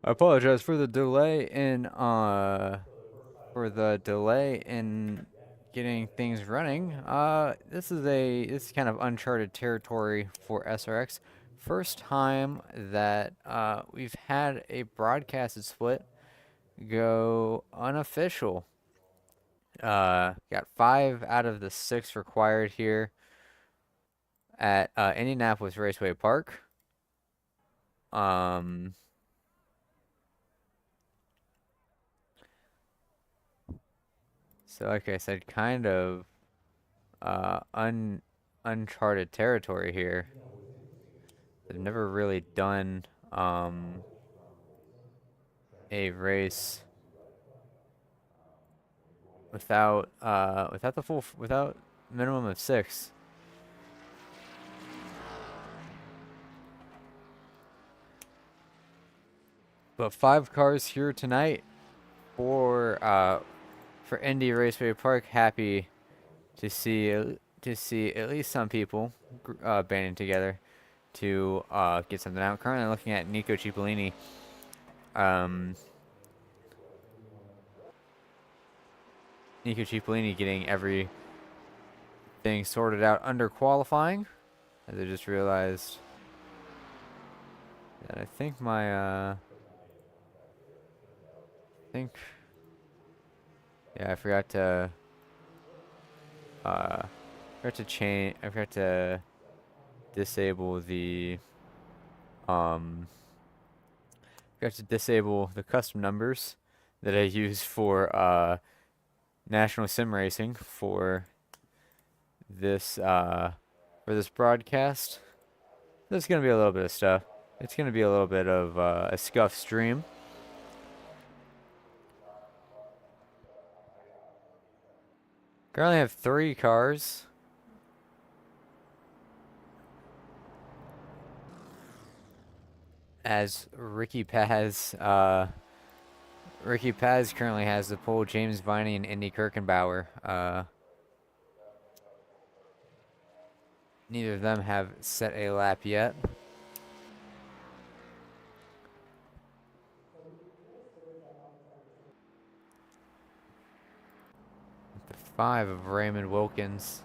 I apologize for the delay in getting things running. This is kind of uncharted territory for SRX. First time that we've had a broadcasted split go unofficial. Got 5 out of the 6 required here at Indianapolis Raceway Park. Um, so like I said, kind of uncharted territory here. They've never really done a race without minimum of 6. But 5 cars here tonight for Indy Raceway Park. Happy to see at least some people banding together to get something out. Currently looking at Nico Cipollini. Nico Cipollini getting everything sorted out under qualifying. As I just realized that I think yeah, I forgot to disable the um custom numbers that I use for National Sim Racing this for this broadcast. There's gonna be a little bit of stuff. It's gonna be a little bit of a scuff stream. Currently have 3 cars. As Ricky Paz currently has the pole. James Viney and Indy Kirkenbauer. Neither of them have set a lap yet. The 5 of Raymond Wilkins.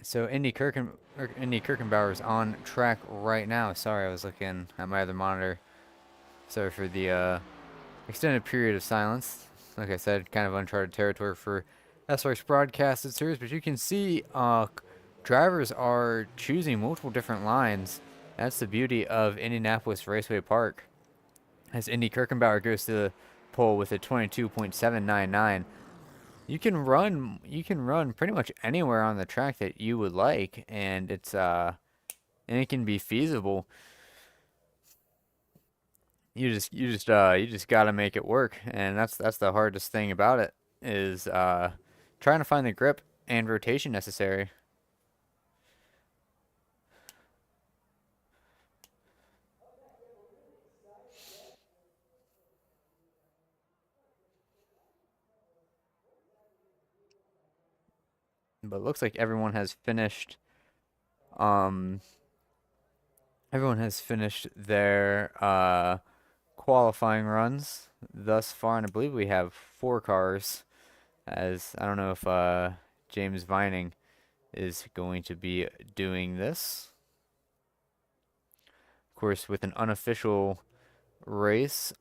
So Indy Kirkenbauer is on track right now. Sorry, I was looking at my other monitor. Sorry for the extended period of silence. Like I said, kind of uncharted territory for SRX Broadcasted Series, but you can see drivers are choosing multiple different lines. That's the beauty of Indianapolis Raceway Park. As Indy Kirkenbauer goes to the pole with a 22.799. You can run pretty much anywhere on the track that you would like, and it can be feasible. You just gotta make it work, and that's the hardest thing about it is trying to find the grip and rotation necessary. But it looks like everyone has finished Everyone has finished their qualifying runs thus far, and I believe we have 4 cars. As I don't know if James Vining is going to be doing this. Of course, with an unofficial race,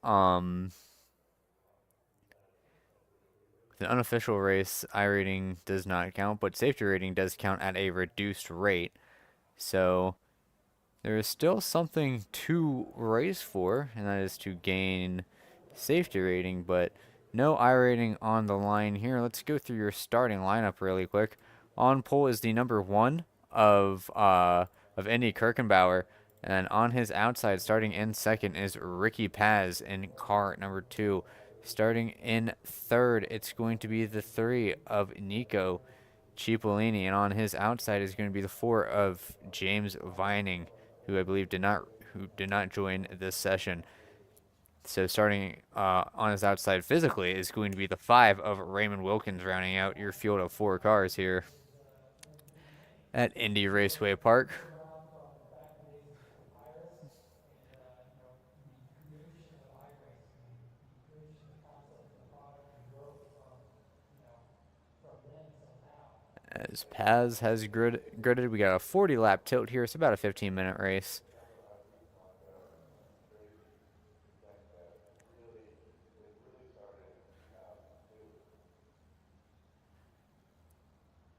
iRating does not count, but safety rating does count at a reduced rate. So there is still something to race for, and that is to gain safety rating, but no iRating on the line here. Let's go through your starting lineup really quick. On pole is the number 1 of Andy Kirkenbauer, and on his outside, starting in second, is Ricky Paz in car number 2. Starting in third, it's going to be the 3 of Nico Cipollini, and on his outside is going to be the 4 of James Vining, who I believe did not join this session. So starting on his outside physically is going to be the 5 of Raymond Wilkins, rounding out your field of 4 cars here at Indy Raceway Park. As Paz has gridded, we got a 40-lap tilt here. It's about a 15-minute race.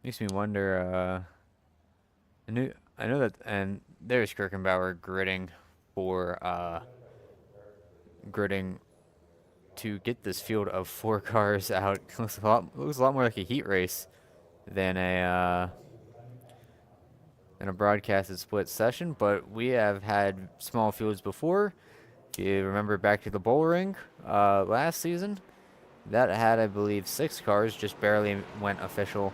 Makes me wonder. I know that, and there's Kirkenbauer gridding to get this field of 4 cars out. Looks a lot more like a heat race than a broadcasted split session. But we have had small fields before. If you remember back to the bull ring last season, that had, I believe, 6 cars, just barely went official.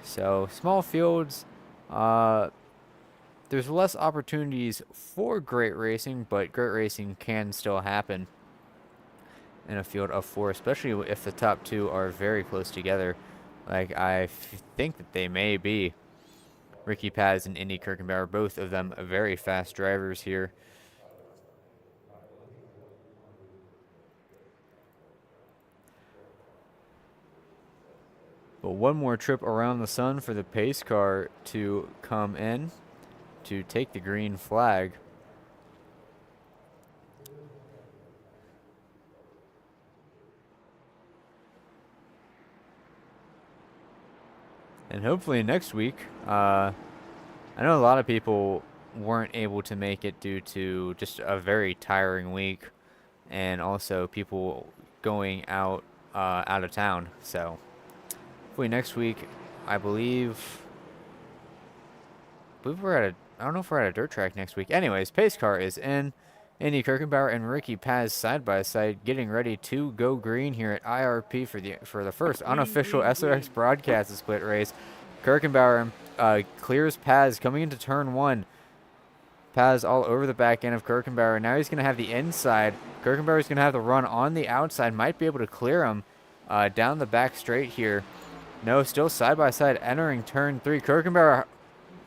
So small fields, there's less opportunities for great racing, but great racing can still happen in a field of 4, especially if the top 2 are very close together, like I think that they may be. Ricky Paz and Indy Kirkenbauer, both of them very fast drivers here. But one more trip around the sun for the pace car to come in to take the green flag. And hopefully next week, I know a lot of people weren't able to make it due to just a very tiring week, and also people going out of town. So hopefully next week, I believe we're at I don't know if we're at a dirt track next week. Anyways, pace car is in. Andy Kirkenbauer and Ricky Paz side by side, getting ready to go green here at IRP for the first unofficial SRX Broadcasted Split race. Kirkenbauer clears Paz coming into turn 1. Paz all over the back end of Kirkenbauer. Now he's going to have the inside. Kirkenbauer is going to have the run on the outside. Might be able to clear him down the back straight here. No, still side by side entering turn 3. Kirkenbauer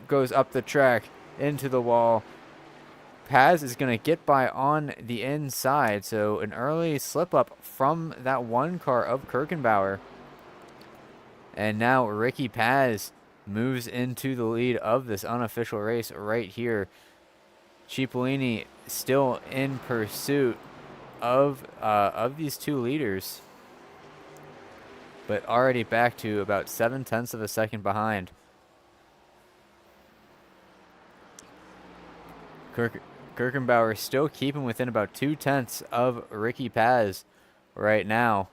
goes up the track into the wall. Paz is going to get by on the inside, so an early slip up from that 1 car of Kirkenbauer. And now Ricky Paz moves into the lead of this unofficial race right here. Cipollini still in pursuit of these 2 leaders, but already back to about 0.7 of a second behind. Kirkenbauer still keeping within about 0.2 of Ricky Paz right now.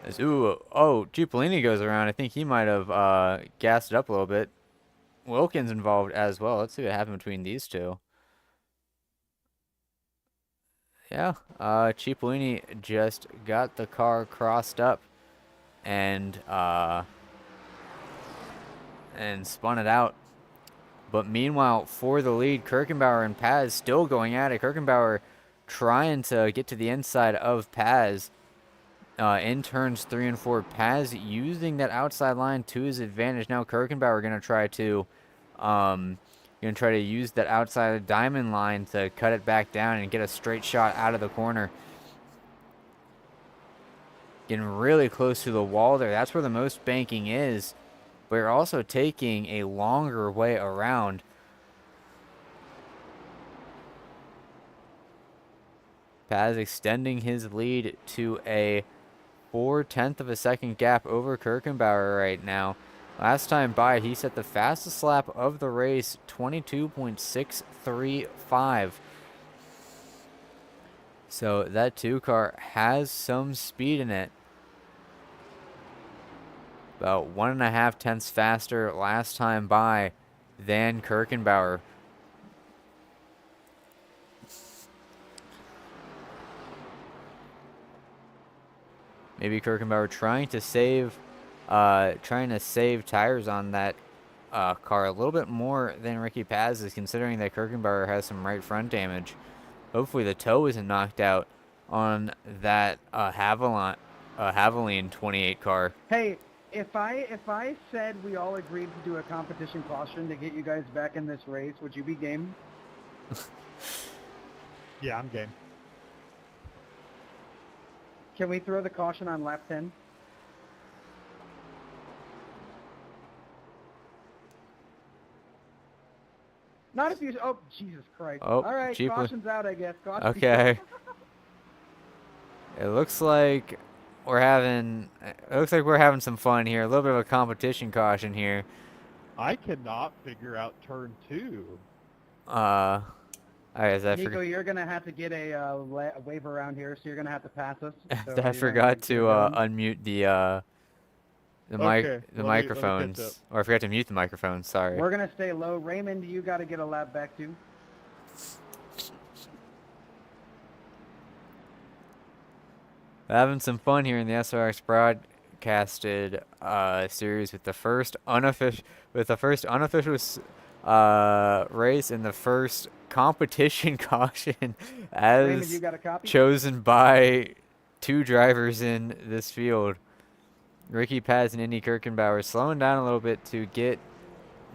Cipollini goes around. I think he might have gassed it up a little bit. Wilkins involved as well. Let's see what happened between these 2. Yeah, Cipollini just got the car crossed up and spun it out. But meanwhile, for the lead, Kirkenbauer and Paz still going at it. Kirkenbauer trying to get to the inside of Paz. in turns 3 and 4. Paz using that outside line to his advantage. Now Kirkenbauer going to try to use that outside diamond line to cut it back down and get a straight shot out of the corner. Getting really close to the wall there. That's where the most banking is. But you're also taking a longer way around. Paz extending his lead to a 4/10 of a second gap over Kirkenbauer right now. Last time by, he set the fastest lap of the race, 22.635. So that 2 car has some speed in it. About 1.5 tenths faster last time by than Kirkenbauer. Maybe Kirkenbauer trying to save tires on that car a little bit more than Ricky Paz is, considering that Kirkenbauer has some right front damage. Hopefully the toe isn't knocked out on that Havoline 28 car. Hey, if I said we all agreed to do a competition caution to get you guys back in this race, would you be game? Yeah, I'm game. Can we throw the caution on lap 10? Not if you... Oh, Jesus Christ. Oh, all right, cheaper. caution's out, I guess. Caution's Okay. It looks like we're having some fun here. A little bit of a competition caution here. I cannot figure out turn 2. Nico, you're going to have to get a wave around here, so you're going to have to pass us. So I forgot to unmute the microphones. Or I forgot to mute the microphones, sorry. We're going to stay low. Raymond, you got to get a lap back too. Having some fun here in the SRX Broadcasted series with the first unofficial race and the first competition caution as Raymond, you got a copy? Chosen by 2 drivers in this field. Ricky Paz and Indy Kirkenbauer slowing down a little bit to get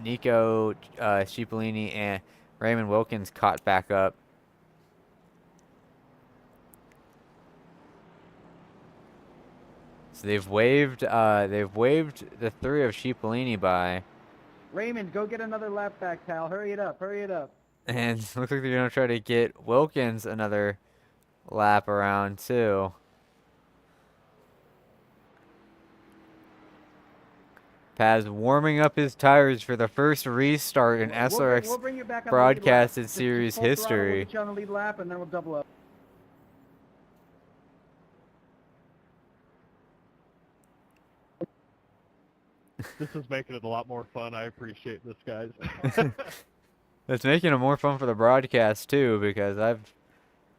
Nico Cipollini and Raymond Wilkins caught back up. So they've waved the 3 of Cipollini by. Raymond, go get another lap back, pal. Hurry it up. Hurry it up. And looks like they're going to try to get Wilkins another lap around, too. Paz warming up his tires for the first restart in SRX Broadcasted Series history. We'll get you on the lead lap, and then we'll double up. This is making it a lot more fun. I appreciate this, guys. It's making it more fun for the broadcast too, because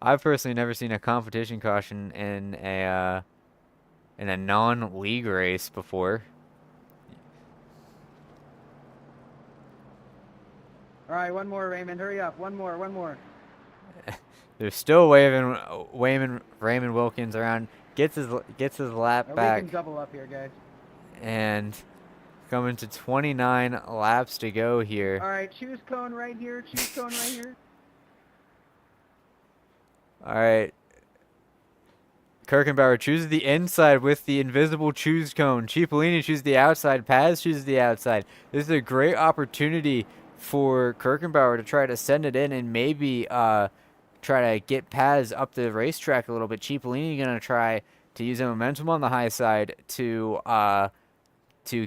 I've personally never seen a competition caution in a non-league race before. All right, one more, Raymond. Hurry up. One more. They're still waving Raymond Wilkins around. Gets his lap back. We can double up here, guys. And coming to 29 laps to go here. All right, choose cone right here. All right. Kirkenbauer chooses the inside with the invisible choose cone. Cipollini chooses the outside. Paz chooses the outside. This is a great opportunity for Kirkenbauer to try to send it in and maybe try to get Paz up the racetrack a little bit. Cipollini going to try to use the momentum on the high side to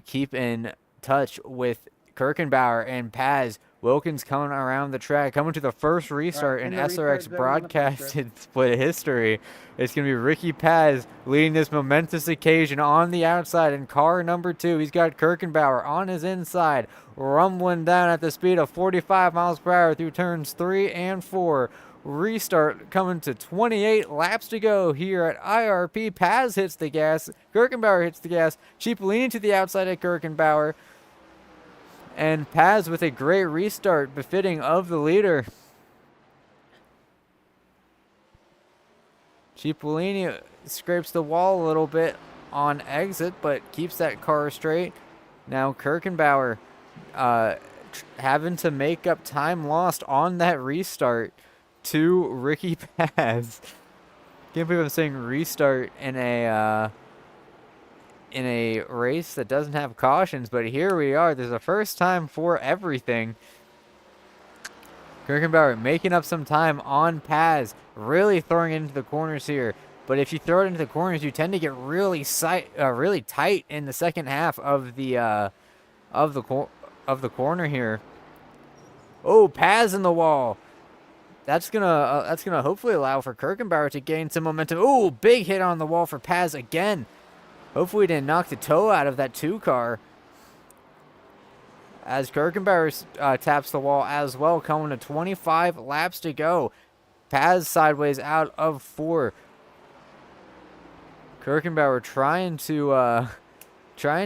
keep in touch with Kirkenbauer and Paz. Wilkins coming around the track, coming to the first restart in SRX Broadcasted Split history. It's going to be Ricky Paz leading this momentous occasion on the outside in car number 2. He's got Kirkenbauer on his inside, rumbling down at the speed of 45 miles per hour through turns 3 and 4. Restart coming to 28 laps to go here at IRP. Paz hits the gas. Kirkenbauer hits the gas. Cipollini to the outside of Kirkenbauer. And Paz with a great restart befitting of the leader. Cipollini scrapes the wall a little bit on exit, but keeps that car straight. Now Kirkenbauer having to make up time lost on that restart to Ricky Paz. Can't believe I'm saying restart in a race that doesn't have cautions, but here we are. There's a first time for everything. Kirkenbauer making up some time on Paz, really throwing it into the corners here. But if you throw it into the corners, you tend to get really tight in the second half of the corner here. Oh, Paz in the wall. That's gonna hopefully allow for Kirkenbauer to gain some momentum. Oh, big hit on the wall for Paz again. Hopefully, he didn't knock the toe out of that 2 car. As Kirkenbauer taps the wall as well, coming to 25 laps to go. Paz sideways out of 4. Kirkenbauer trying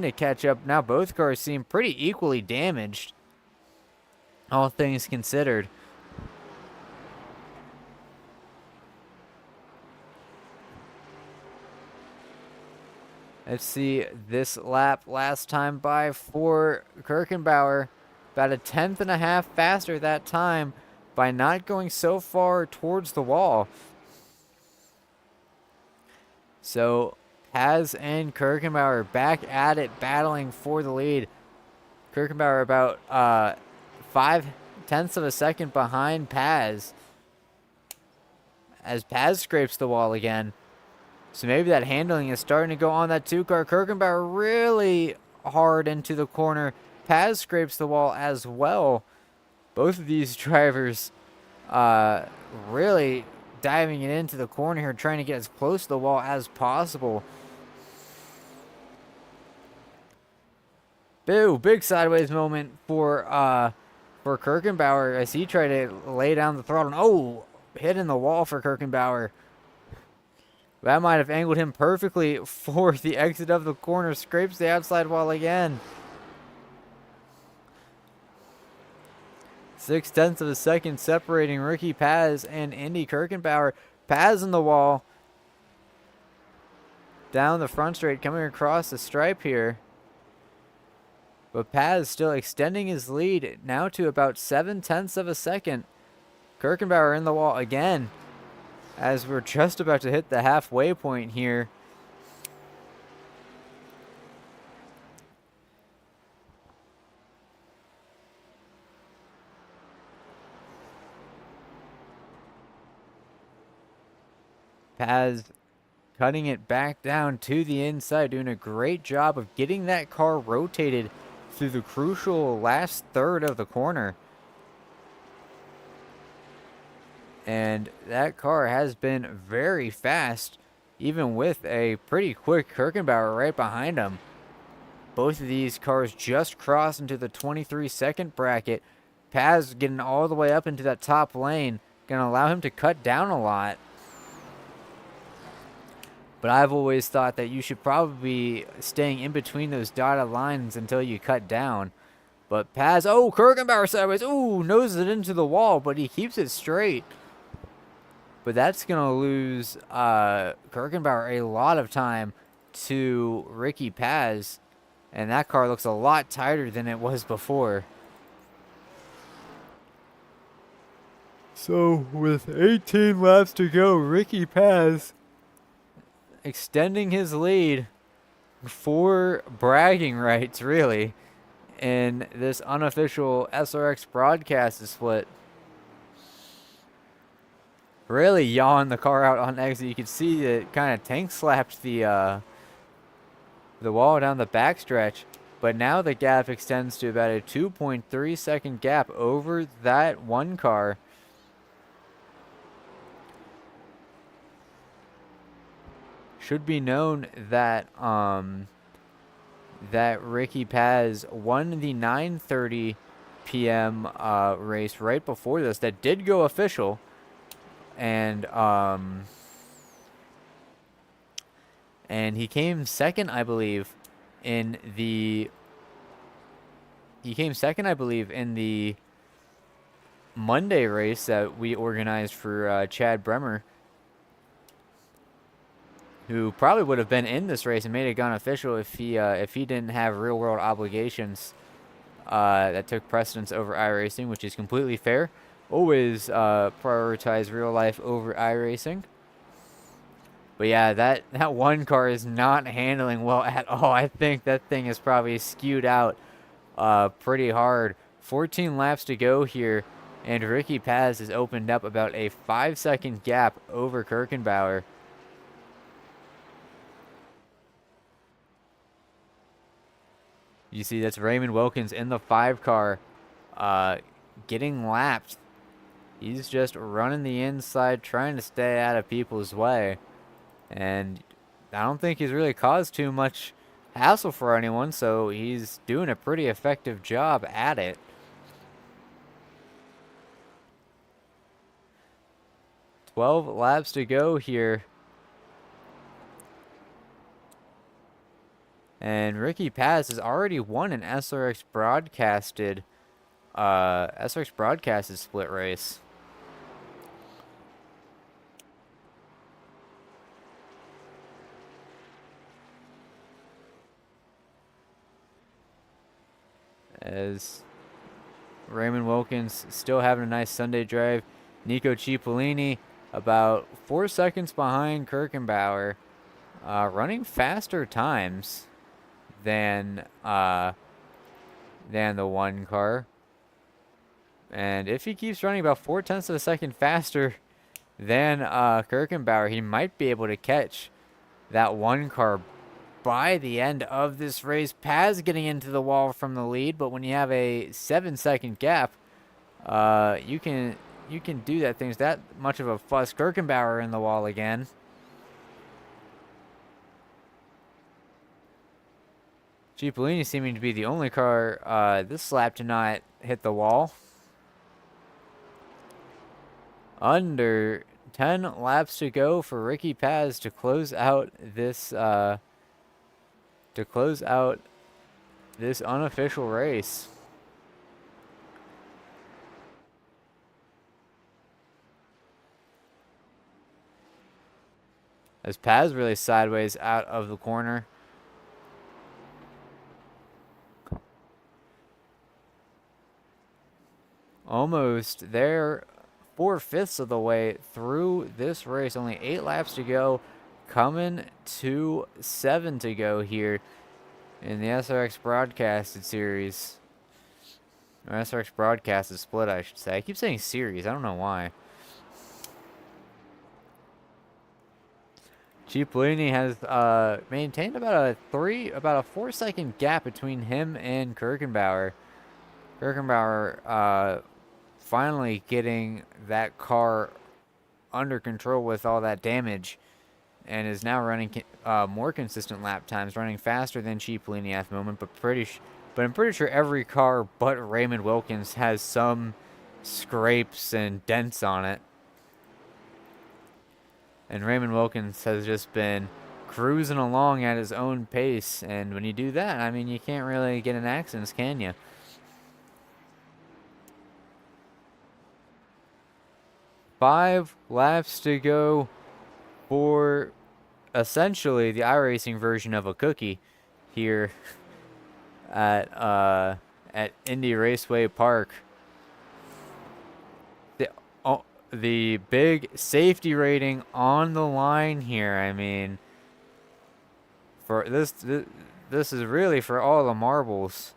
to catch up. Now both cars seem pretty equally damaged, all things considered. Let's see this lap last time by for Kirkenbauer. About a 1/10.5 faster that time by not going so far towards the wall. So Paz and Kirkenbauer back at it, battling for the lead. Kirkenbauer about 0.5 of a second behind Paz. As Paz scrapes the wall again. So maybe that handling is starting to go on that 2 car. Kirkenbauer really hard into the corner. Paz scrapes the wall as well. Both of these drivers really diving it into the corner here, trying to get as close to the wall as possible. Boo, big sideways moment for Kirkenbauer as he tried to lay down the throttle. Oh, hitting the wall for Kirkenbauer. That might have angled him perfectly for the exit of the corner. Scrapes the outside wall again. 0.6 of a second separating Ricky Paz and Indy Kirkenbauer. Paz in the wall. Down the front straight, coming across the stripe here. But Paz still extending his lead now to about 0.7 of a second. Kirkenbauer in the wall again, as we're just about to hit the halfway point here. Paz cutting it back down to the inside, doing a great job of getting that car rotated through the crucial last third of the corner. And that car has been very fast, even with a pretty quick Kirkenbauer right behind him. Both of these cars just crossed into the 23-second bracket. Paz getting all the way up into that top lane, going to allow him to cut down a lot. But I've always thought that you should probably be staying in between those dotted lines until you cut down. But Paz, oh, Kirkenbauer sideways, ooh, noses it into the wall, but he keeps it straight. But that's going to lose Kirkenbauer a lot of time to Ricky Paz. And that car looks a lot tighter than it was before. So with 18 laps to go, Ricky Paz extending his lead for bragging rights, really, in this unofficial SRX Broadcasted Split. Really yawing the car out on exit. You can see that it kind of tank slapped the wall down the backstretch. But now the gap extends to about a 2.3 second gap over that 1 car. Should be known that that Ricky Paz won the 9:30 p.m. Race right before this. That did go official. And he came second, I believe, in the Monday race that we organized for Chad Bremer. who probably would have been in this race and made it gone official if he didn't have real world obligations that took precedence over iRacing, which is completely fair. Always prioritize real life over iRacing. But yeah, that one car is not handling well at all. I think that thing is probably skewed out pretty hard. 14 laps to go here, and Ricky Paz has opened up about a 5-second gap over Kirkenbauer. You see, that's Raymond Wilkins in the 5 car, getting lapped. He's just running the inside, trying to stay out of people's way. And I don't think he's really caused too much hassle for anyone, so he's doing a pretty effective job at it. "12 laps to go here. And Ricky Paz has already won an SRX Broadcasted Split race. As Raymond Wilkins still having a nice Sunday drive. Nico Cipollini about 4 seconds behind Kirkenbauer, running faster times than the 1 car. And if he keeps running about 0.4 of a second faster than Kirkenbauer, he might be able to catch that 1 car by the end of this race. Paz getting into the wall from the lead, but when you have a 7-second gap, you can do that. Things that much of a fuss. Kirkenbauer in the wall again. Cipollini seeming to be the only car this lap to not hit the wall. Under 10 laps to go for Ricky Paz to close out this unofficial race. As Paz really sideways out of the corner. Almost there, 4/5 of the way through this race. Only 8 laps to go. Coming to 7 to go here in the SRX Broadcasted Series. Or SRX Broadcasted Split, I should say. I keep saying series. I don't know why. Cipollini has maintained about a 4-second gap between him and Kirkenbauer. Kirkenbauer finally getting that car under control with all that damage, and is now running more consistent lap times, running faster than Cipollini at the moment. But I'm pretty sure every car but Raymond Wilkins has some scrapes and dents on it. And Raymond Wilkins has just been cruising along at his own pace. And when you do that, I mean, you can't really get in accidents, can you? Five laps to go for essentially the iRacing version of a cookie here at Indy Raceway Park. The big safety rating on the line here. I mean, for this is really for all the marbles.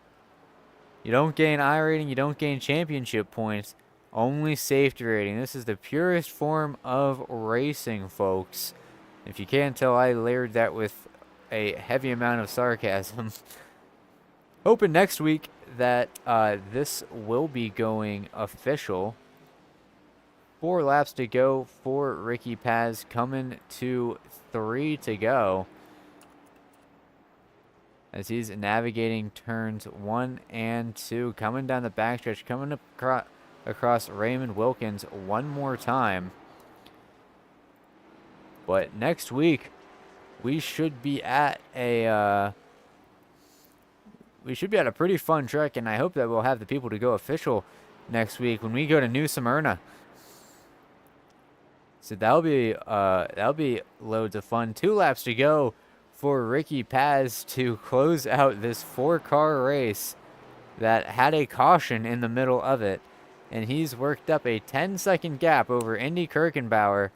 You don't gain I rating, you don't gain championship points. Only safety rating. This is the purest form of racing, folks. If you can't tell, I layered that with a heavy amount of sarcasm. Hoping next week that this will be going official. 4 laps to go for Ricky Paz, coming to 3 to go. As he's navigating turns 1 and 2, coming down the backstretch, coming across Raymond Wilkins one more time. But next week, we should be at a pretty fun track, and I hope that we'll have the people to go official next week when we go to New Smyrna. So that'll be loads of fun. 2 laps to go for Ricky Paz to close out this 4-car race that had a caution in the middle of it. And he's worked up a 10-second gap over Indy Kirkenbauer.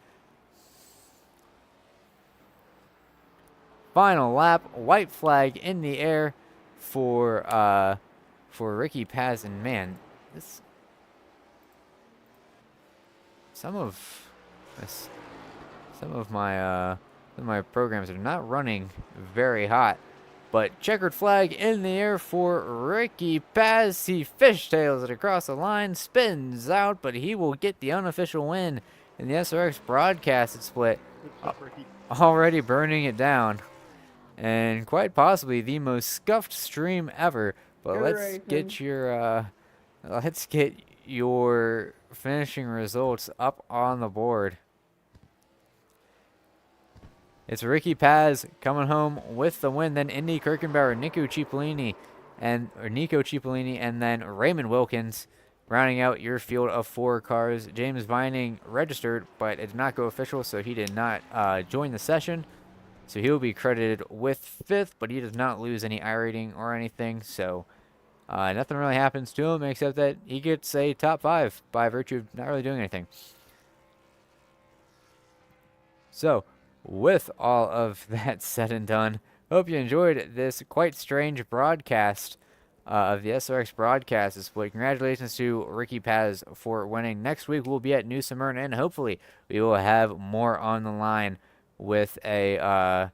Final lap, white flag in the air for Ricky Paz. And man, this some of my programs are not running very hot. But checkered flag in the air for Ricky Paz. He fishtails it across the line, spins out, but he will get the unofficial win in the SRX Broadcasted Split. Good stuff, Ricky. Already burning it down. And quite possibly the most scuffed stream ever. But let's get your finishing results up on the board. It's Ricky Paz coming home with the win. Then Indy Kirkenbauer, Nico Cipollini, and then Raymond Wilkins rounding out your field of 4 cars. James Vining registered, but it did not go official, so he did not join the session. So he will be credited with 5th, but he does not lose any iRating or anything. So nothing really happens to him except that he gets a top 5 by virtue of not really doing anything. So with all of that said and done, hope you enjoyed this quite strange broadcast of the SRX Broadcasted Split. Congratulations to Ricky Paz for winning. Next week we'll be at New Smyrna, and hopefully we will have more on the line with a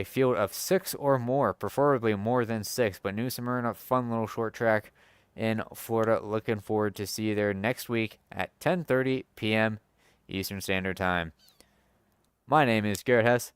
field of 6 or more, preferably more than 6. But New Smyrna, fun little short track in Florida. Looking forward to see you there next week at 10:30 p.m. Eastern Standard Time. My name is Garrett Hess.